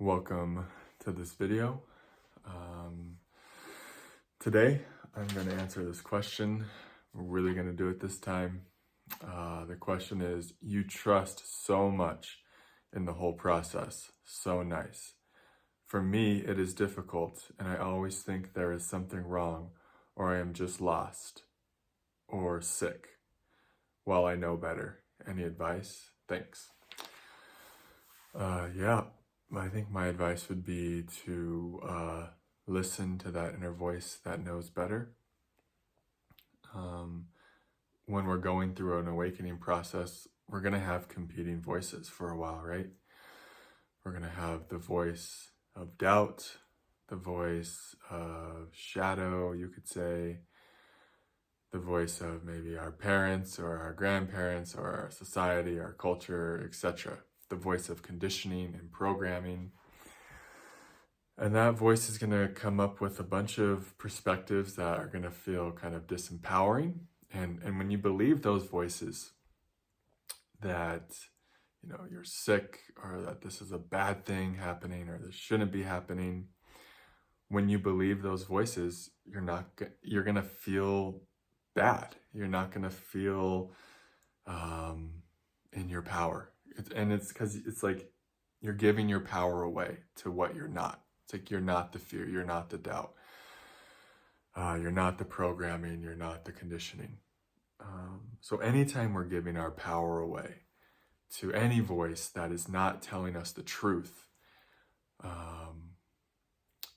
Welcome to this video. Today I'm going to answer this question. We're really going to do it this time. The question is, you trust so much in the whole process. So nice. For me, it is difficult, and I always think there is something wrong, or I am just lost, or sick. While I know better. Any advice? Thanks. I think my advice would be to listen to that inner voice that knows better. When we're going through an awakening process, we're going to have competing voices for a while, right? We're going to have the voice of doubt, the voice of shadow, you could say, the voice of maybe our parents or our grandparents or our society, our culture, etc. The voice of conditioning and programming. And that voice is going to come up with a bunch of perspectives that are going to feel kind of disempowering. And when you believe those voices that, you're sick, or that this is a bad thing happening, or this shouldn't be happening, when you believe those voices, you're going to feel bad. You're not going to feel in your power. It's because it's like you're giving your power away to what you're not. It's like you're not the fear, you're not the doubt, you're not the programming, you're not the conditioning. So anytime we're giving our power away to any voice that is not telling us the truth,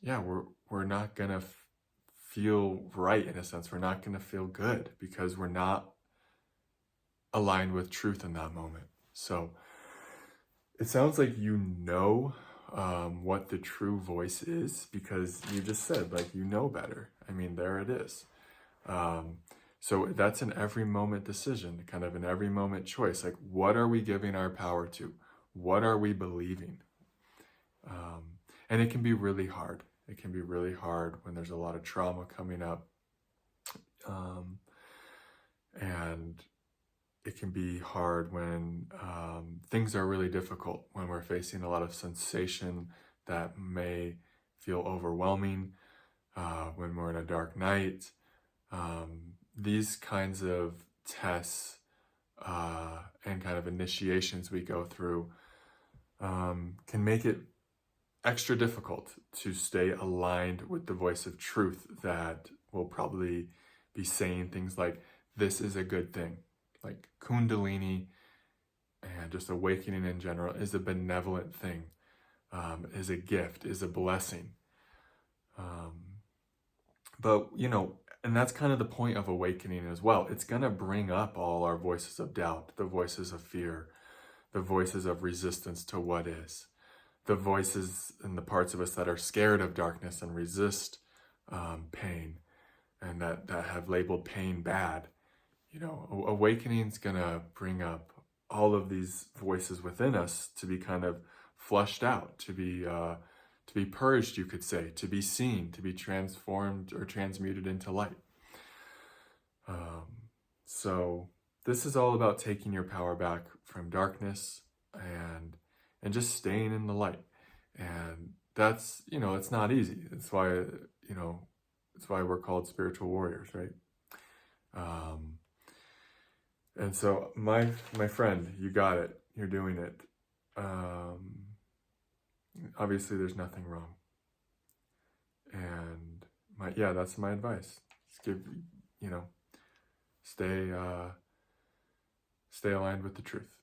we're not gonna feel right in a sense. We're not gonna feel good because we're not aligned with truth in that moment. So it sounds like what the true voice is, because you just said, you know better. I mean, there it is. So that's an every moment decision, kind of an every moment choice. Like, what are we giving our power to? What are we believing? And it can be really hard. It can be really hard when there's a lot of trauma coming up. And it can be hard when things are really difficult, when we're facing a lot of sensation that may feel overwhelming, when we're in a dark night. These kinds of tests and kind of initiations we go through can make it extra difficult to stay aligned with the voice of truth that will probably be saying things like, this is a good thing. Like Kundalini and just awakening in general is a benevolent thing, is a gift, is a blessing. And that's kind of the point of awakening as well. It's going to bring up all our voices of doubt, the voices of fear, the voices of resistance to what is, the voices and the parts of us that are scared of darkness and resist pain, and that have labeled pain bad. Awakening's gonna bring up all of these voices within us to be kind of flushed out, to be purged, you could say, to be seen, to be transformed or transmuted into light. So this is all about taking your power back from darkness and just staying in the light. And that's, it's not easy. It's why, it's why we're called spiritual warriors, right? And so my friend, you got it. You're doing it. Obviously there's nothing wrong. And that's my advice. Just stay aligned with the truth.